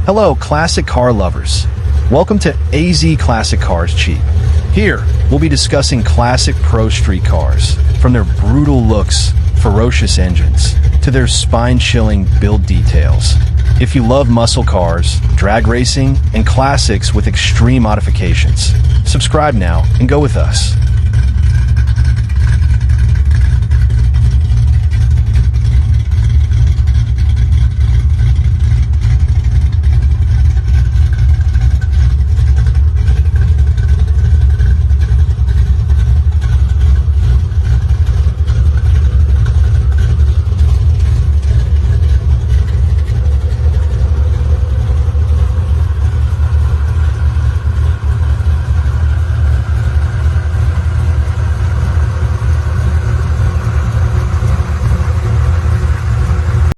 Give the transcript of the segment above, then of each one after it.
Hello, classic car lovers. Welcome to AZ Classic Cars Cheap. Here, we'll be discussing classic Prostreet cars, from their brutal looks, ferocious engines, to their spine-chilling build details. If you love muscle cars, drag racing, and classics with extreme modifications, subscribe now and go with us.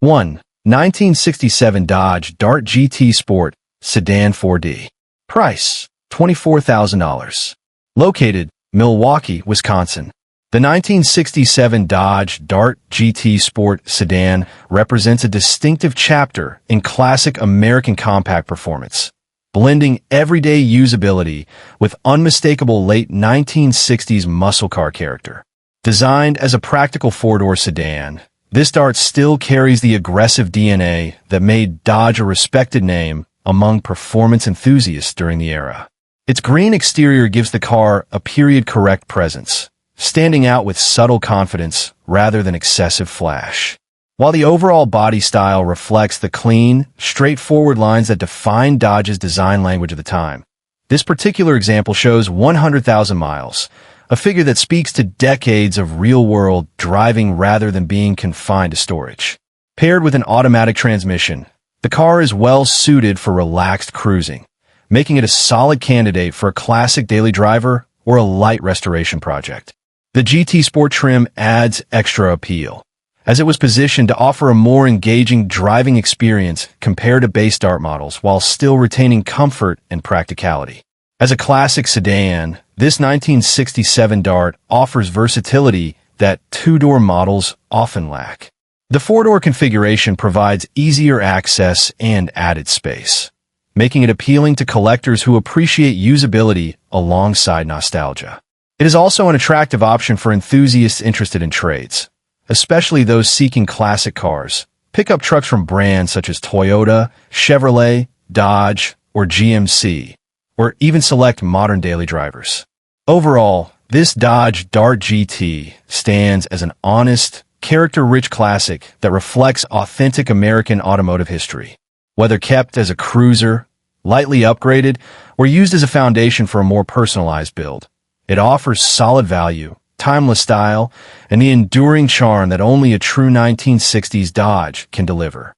One 1967 Dodge Dart GT Sport Sedan 4D. Price, $24,000. Located, Milwaukee, Wisconsin. The 1967 Dodge Dart GT Sport Sedan represents a distinctive chapter in classic American compact performance, blending everyday usability with unmistakable late 1960s muscle car character. Designed as a practical four-door sedan, this Dart still carries the aggressive DNA that made Dodge a respected name among performance enthusiasts during the era. Its green exterior gives the car a period-correct presence, standing out with subtle confidence rather than excessive flash. While the overall body style reflects the clean, straightforward lines that define Dodge's design language of the time, this particular example shows 100,000 miles, a figure that speaks to decades of real-world driving rather than being confined to storage. Paired with an automatic transmission, the car is well suited for relaxed cruising, making it a solid candidate for a classic daily driver or a light restoration project. The GT Sport trim adds extra appeal, as it was positioned to offer a more engaging driving experience compared to base Dart models while still retaining comfort and practicality. As a classic sedan, this 1967 Dart offers versatility that two-door models often lack. The four-door configuration provides easier access and added space, making it appealing to collectors who appreciate usability alongside nostalgia. It is also an attractive option for enthusiasts interested in trades, especially those seeking classic cars. Pickup trucks from brands such as Toyota, Chevrolet, Dodge, or GMC, or even select modern daily drivers. Overall, this Dodge Dart GT stands as an honest, character-rich classic that reflects authentic American automotive history. Whether kept as a cruiser, lightly upgraded, or used as a foundation for a more personalized build, it offers solid value, timeless style, and the enduring charm that only a true 1960s Dodge can deliver.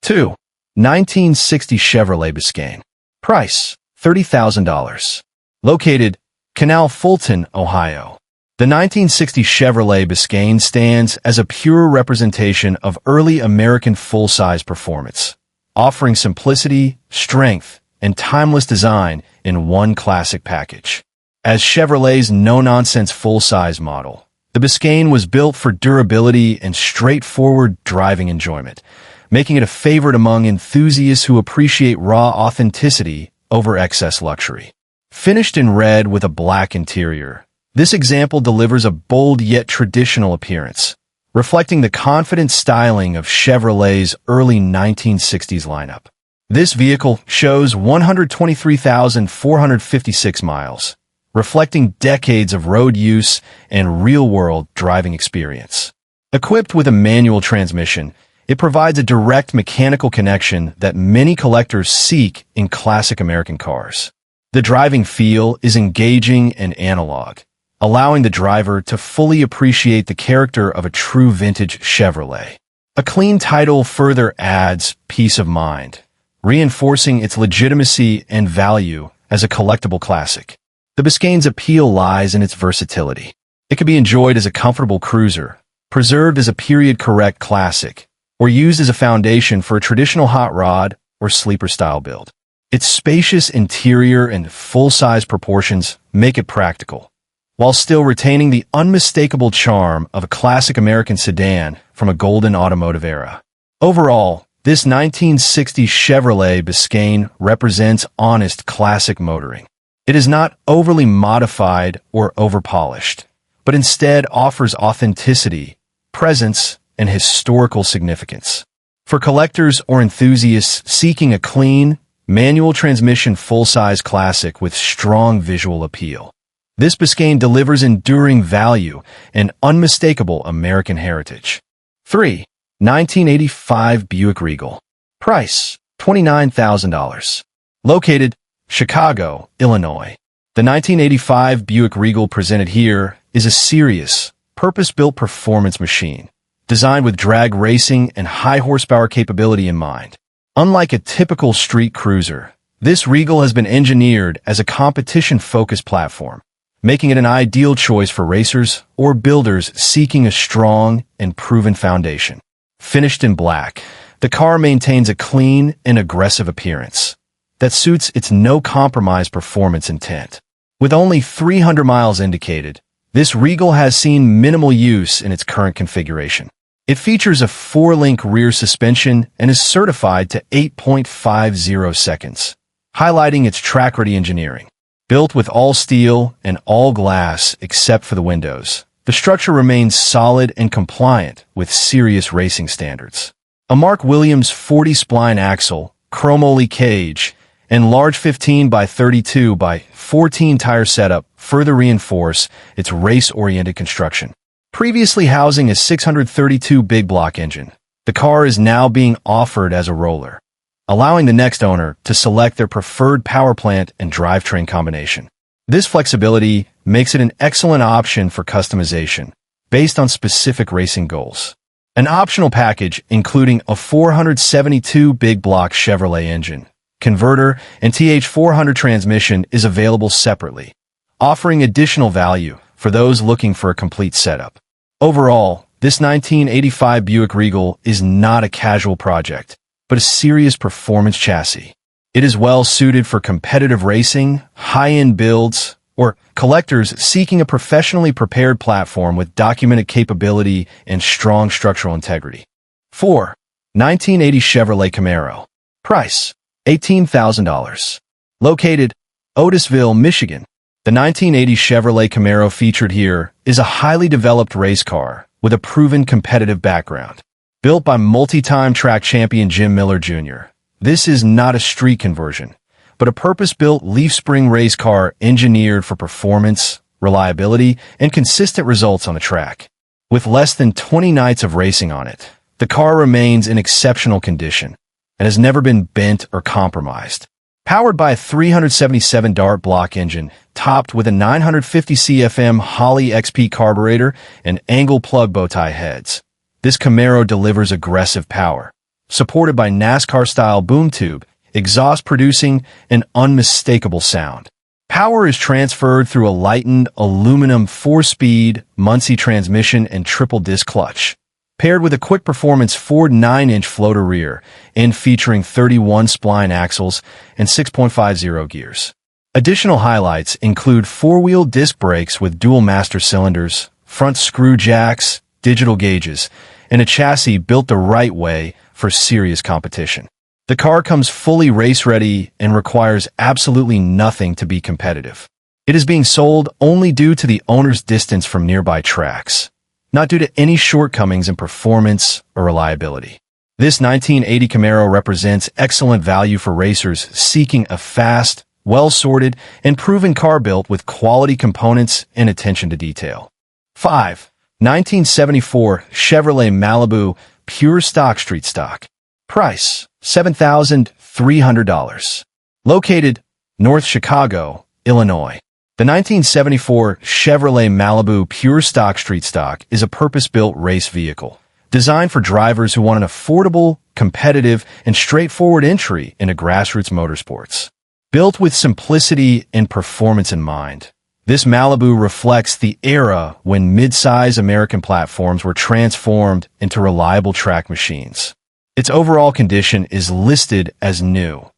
2. 1960 Chevrolet Biscayne. Price, $30,000. Located, Canal Fulton, Ohio. The 1960 Chevrolet Biscayne stands as a pure representation of early American full-size performance, offering simplicity, strength, and timeless design in one classic package. As Chevrolet's no-nonsense full-size model, the Biscayne was built for durability and straightforward driving enjoyment, making it a favorite among enthusiasts who appreciate raw authenticity over excess luxury. Finished in red with a black interior, this example delivers a bold yet traditional appearance, reflecting the confident styling of Chevrolet's early 1960s lineup. This vehicle shows 123,456 miles, reflecting decades of road use and real-world driving experience. Equipped with a manual transmission, it provides a direct mechanical connection that many collectors seek in classic American cars. The driving feel is engaging and analog, allowing the driver to fully appreciate the character of a true vintage Chevrolet. A clean title further adds peace of mind, reinforcing its legitimacy and value as a collectible classic. The Biscayne's appeal lies in its versatility. It can be enjoyed as a comfortable cruiser, preserved as a period-correct classic, or used as a foundation for a traditional hot rod or sleeper-style build. Its spacious interior and full-size proportions make it practical, while still retaining the unmistakable charm of a classic American sedan from a golden automotive era. Overall, This 1960 Chevrolet Biscayne represents honest classic motoring. It is not overly modified or overpolished, but instead offers authenticity, presence, and historical significance. For collectors or enthusiasts seeking a clean, manual transmission full-size classic with strong visual appeal, this Biscayne delivers enduring value and unmistakable American heritage. 3. 1985 Buick Regal. Price, $29,000. Located, Chicago, Illinois. The 1985 Buick Regal presented here is a serious, purpose-built performance machine, designed with drag racing and high horsepower capability in mind. Unlike a typical street cruiser, this Regal has been engineered as a competition-focused platform, making it an ideal choice for racers or builders seeking a strong and proven foundation. Finished in black, the car maintains a clean and aggressive appearance that suits its no-compromise performance intent. With only 300 miles indicated, this Regal has seen minimal use in its current configuration. It features a 4-link rear suspension and is certified to 8.50 seconds, highlighting its track-ready engineering. Built with all steel and all glass except for the windows, the structure remains solid and compliant with serious racing standards. A Mark Williams 40-spline axle, chromoly cage, and large 15 by 32 by 14 tire setup further reinforce its race-oriented construction. Previously housing a 632 big block engine, the car is now being offered as a roller, allowing the next owner to select their preferred power plant and drivetrain combination. This flexibility makes it an excellent option for customization based on specific racing goals. An optional package including a 472 big block Chevrolet engine, converter, and TH400 transmission is available separately, offering additional value for those looking for a complete setup. Overall, this 1985 Buick Regal is not a casual project, but a serious performance chassis. It is well suited for competitive racing, high-end builds, or collectors seeking a professionally prepared platform with documented capability and strong structural integrity. 4. 1980 Chevrolet Camaro. Price, $18,000. Located, Otisville, Michigan. The 1980 Chevrolet Camaro featured here is a highly developed race car with a proven competitive background. Built by multi-time track champion Jim Miller Jr., this is not a street conversion, but a purpose-built leaf spring race car engineered for performance, reliability, and consistent results on the track. With less than 20 nights of racing on it, the car remains in exceptional condition and has never been bent or compromised. Powered by a 377 Dart block engine, topped with a 950 CFM Holley XP carburetor and angle plug bow tie heads, this Camaro delivers aggressive power, supported by NASCAR-style boom tube, exhaust producing an unmistakable sound. Power is transferred through a lightened aluminum 4-speed Muncie transmission and triple-disc clutch, paired with a quick-performance Ford 9-inch floater rear and featuring 31-spline axles and 6.50 gears. Additional highlights include 4-wheel disc brakes with dual master cylinders, front screw jacks, digital gauges, and a chassis built the right way for serious competition. The car comes fully race-ready and requires absolutely nothing to be competitive. It is being sold only due to the owner's distance from nearby tracks, not due to any shortcomings in performance or reliability. This 1980 Camaro represents excellent value for racers seeking a fast, well-sorted, and proven car built with quality components and attention to detail. 5. 1974 Chevrolet Malibu Pure Stock Street Stock. Price, $7,300. Located, North Chicago, Illinois. The 1974 Chevrolet Malibu Pure Stock Street Stock is a purpose-built race vehicle designed for drivers who want an affordable, competitive, and straightforward entry into grassroots motorsports. Built with simplicity and performance in mind, this Malibu reflects the era when mid-size American platforms were transformed into reliable track machines. Its overall condition is listed as new,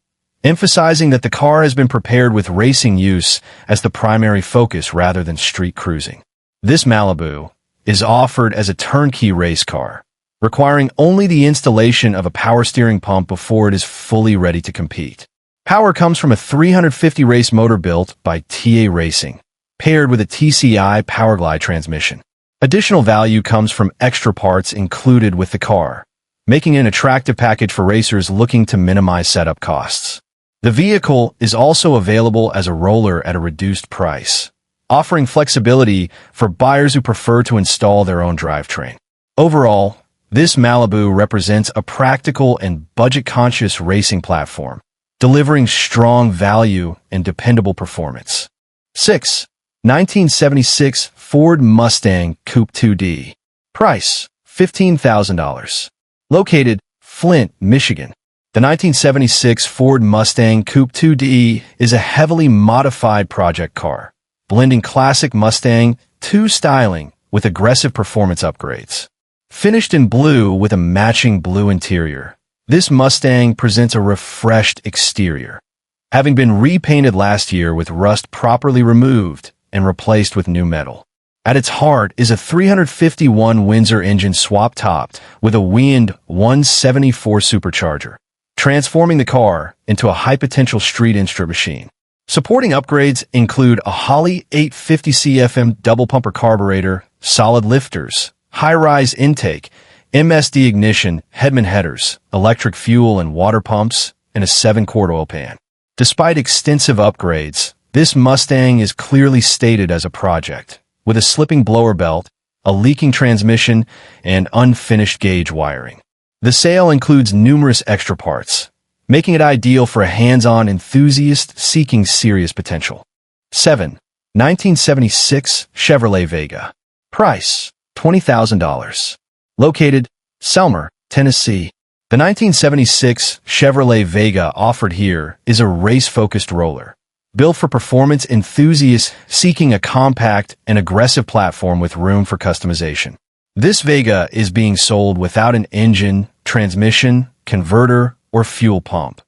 emphasizing that the car has been prepared with racing use as the primary focus rather than street cruising. This Malibu is offered as a turnkey race car, requiring only the installation of a power steering pump before it is fully ready to compete. Power comes from a 350 race motor built by TA Racing, paired with a TCI Powerglide transmission. Additional value comes from extra parts included with the car, making it an attractive package for racers looking to minimize setup costs. The vehicle is also available as a roller at a reduced price, offering flexibility for buyers who prefer to install their own drivetrain. Overall, this Malibu represents a practical and budget-conscious racing platform, delivering strong value and dependable performance. 6. 1976 Ford Mustang Coupe 2D. Price, $15,000. Located, Flint, Michigan. The 1976 Ford Mustang Coupe 2D is a heavily modified project car, blending classic Mustang II styling with aggressive performance upgrades. Finished in blue with a matching blue interior, this Mustang presents a refreshed exterior, having been repainted last year with rust properly removed and replaced with new metal. At its heart is a 351 Windsor engine swap-topped with a Wind 174 supercharger, transforming the car into a high-potential street instrument machine. Supporting upgrades include a Holley 850 CFM double-pumper carburetor, solid lifters, high-rise intake, MSD ignition, Hedman headers, electric fuel and water pumps, and a 7-quart oil pan. Despite extensive upgrades, this Mustang is clearly stated as a project, with a slipping blower belt, a leaking transmission, and unfinished gauge wiring. The sale includes numerous extra parts, making it ideal for a hands-on enthusiast seeking serious potential. 7. 1976 Chevrolet Vega. Price, $20,000. Located, Selmer, Tennessee. The 1976 Chevrolet Vega offered here is a race-focused roller, built for performance enthusiasts seeking a compact and aggressive platform with room for customization. This Vega is being sold without an engine, transmission, converter, or fuel pump,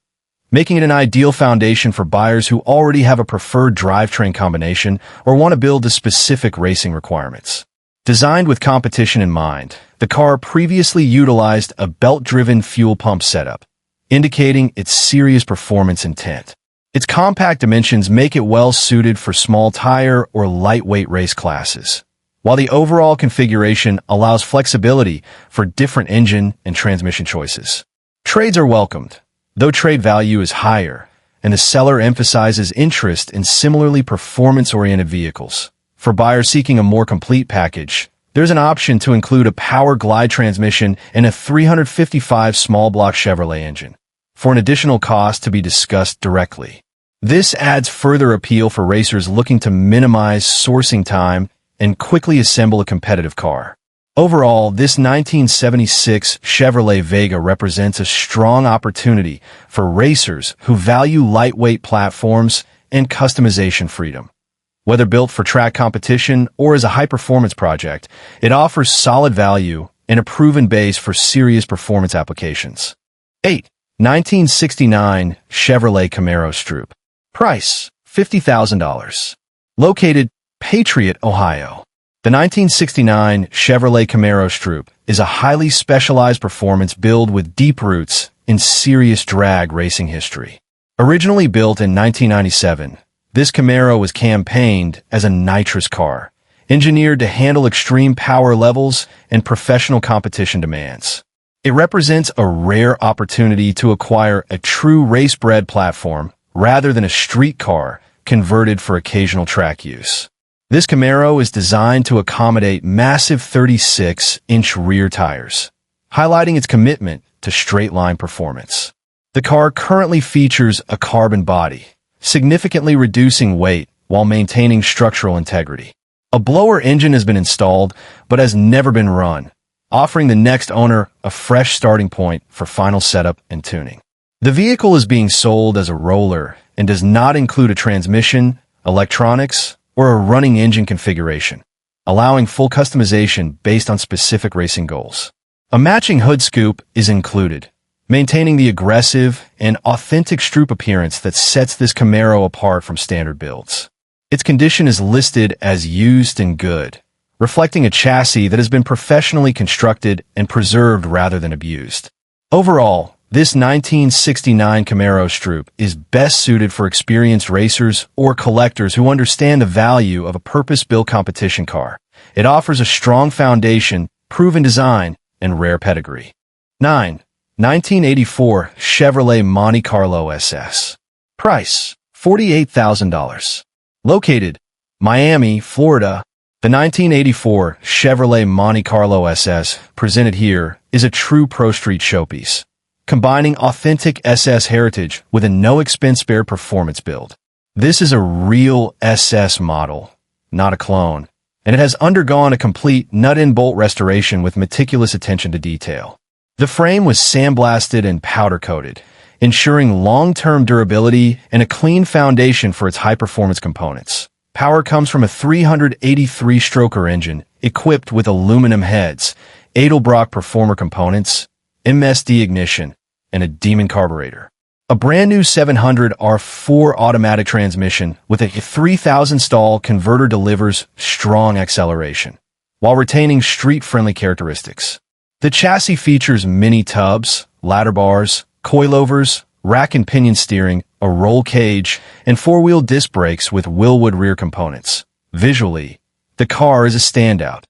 making it an ideal foundation for buyers who already have a preferred drivetrain combination or want to build to specific racing requirements. Designed with competition in mind, the car previously utilized a belt-driven fuel pump setup, indicating its serious performance intent. Its compact dimensions make it well-suited for small tire or lightweight race classes, while the overall configuration allows flexibility for different engine and transmission choices. Trades are welcomed, though trade value is higher, and the seller emphasizes interest in similarly performance-oriented vehicles. For buyers seeking a more complete package, there's an option to include a Powerglide transmission and a 355 small-block Chevrolet engine, for an additional cost to be discussed directly. This adds further appeal for racers looking to minimize sourcing time and quickly assemble a competitive car. Overall, this 1976 Chevrolet Vega represents a strong opportunity for racers who value lightweight platforms and customization freedom. Whether built for track competition or as a high-performance project, it offers solid value and a proven base for serious performance applications. 8. 1969 Chevrolet Camaro Strip. Price, $50,000. Located, Patriot, Ohio. The 1969 Chevrolet Camaro Strip is a highly specialized performance build with deep roots in serious drag racing history. Originally built in 1997, this Camaro was campaigned as a nitrous car, engineered to handle extreme power levels and professional competition demands. It represents a rare opportunity to acquire a true race-bred platform rather than a street car converted for occasional track use. This Camaro is designed to accommodate massive 36-inch rear tires, highlighting its commitment to straight-line performance. The car currently features a carbon body, significantly reducing weight while maintaining structural integrity. A blower engine has been installed but has never been run, offering the next owner a fresh starting point for final setup and tuning. The vehicle is being sold as a roller and does not include a transmission, electronics, or a running engine configuration, allowing full customization based on specific racing goals. A matching hood scoop is included, maintaining the aggressive and authentic Strip appearance that sets this Camaro apart from standard builds. Its condition is listed as used and good, reflecting a chassis that has been professionally constructed and preserved rather than abused. Overall, this 1969 Camaro Strip is best suited for experienced racers or collectors who understand the value of a purpose-built competition car. It offers a strong foundation, proven design, and rare pedigree. 9. 1984 Chevrolet Monte Carlo SS. Price: $48,000. Located Miami, Florida. The 1984 Chevrolet Monte Carlo SS, presented here, is a true Prostreet showpiece, combining authentic SS heritage with a no-expense spare performance build. This is a real SS model, not a clone, and it has undergone a complete nut-and-bolt restoration with meticulous attention to detail. The frame was sandblasted and powder-coated, ensuring long-term durability and a clean foundation for its high-performance components. Power comes from a 383-stroker engine equipped with aluminum heads, Edelbrock Performer components, MSD ignition, and a Demon carburetor. A brand new 700R4 automatic transmission with a 3,000 stall converter delivers strong acceleration, while retaining street-friendly characteristics. The chassis features mini tubs, ladder bars, coilovers, rack and pinion steering, a roll cage, and four-wheel disc brakes with Willwood rear components. Visually, the car is a standout.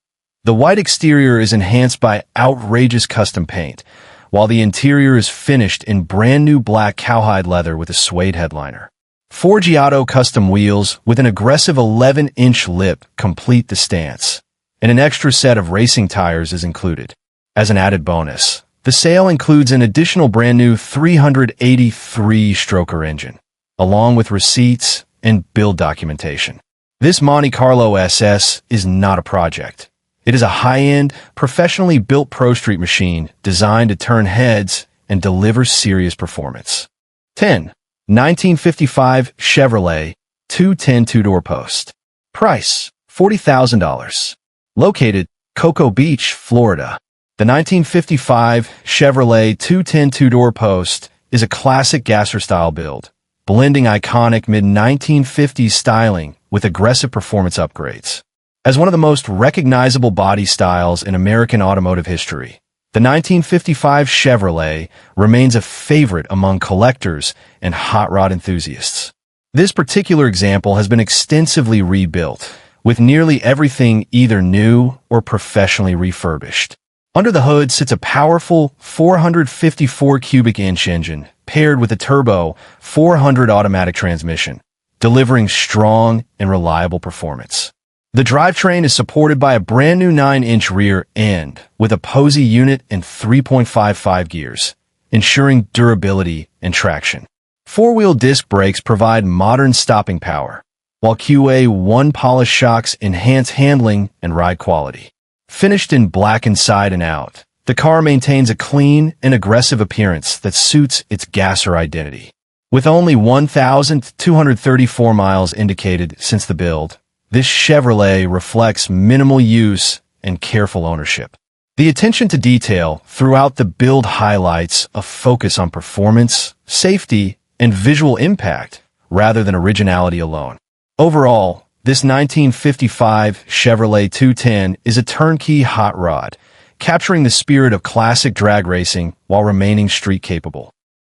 The white exterior is enhanced by outrageous custom paint, while the interior is finished in brand-new black cowhide leather with a suede headliner. Forgiato custom wheels with an aggressive 11-inch lip complete the stance, and an extra set of racing tires is included. As an added bonus, the sale includes an additional brand-new 383-stroker engine, along with receipts and build documentation. This Monte Carlo SS is not a project. It is a high-end, professionally built Prostreet machine designed to turn heads and deliver serious performance. 10. 1955 Chevrolet 210 two-door post. Price: $40,000. Located Cocoa Beach, Florida. The 1955 Chevrolet 210 two-door post is a classic gasser-style build, blending iconic mid-1950s styling with aggressive performance upgrades. As one of the most recognizable body styles in American automotive history, the 1955 Chevrolet remains a favorite among collectors and hot rod enthusiasts. This particular example has been extensively rebuilt, with nearly everything either new or professionally refurbished. Under the hood sits a powerful 454 cubic inch engine paired with a turbo 400 automatic transmission, delivering strong and reliable performance. The drivetrain is supported by a brand new 9-inch rear end with a Posey unit and 3.55 gears, ensuring durability and traction. Four-wheel disc brakes provide modern stopping power, while QA1 polished shocks enhance handling and ride quality. Finished in black inside and out, the car maintains a clean and aggressive appearance that suits its gasser identity. With only 1,234 miles indicated since the build, this Chevrolet reflects minimal use and careful ownership. The attention to detail throughout the build highlights a focus on performance, safety, and visual impact rather than originality alone. Overall, this 1955 Chevrolet 210 is a turnkey hot rod, capturing the spirit of classic drag racing while remaining street capable.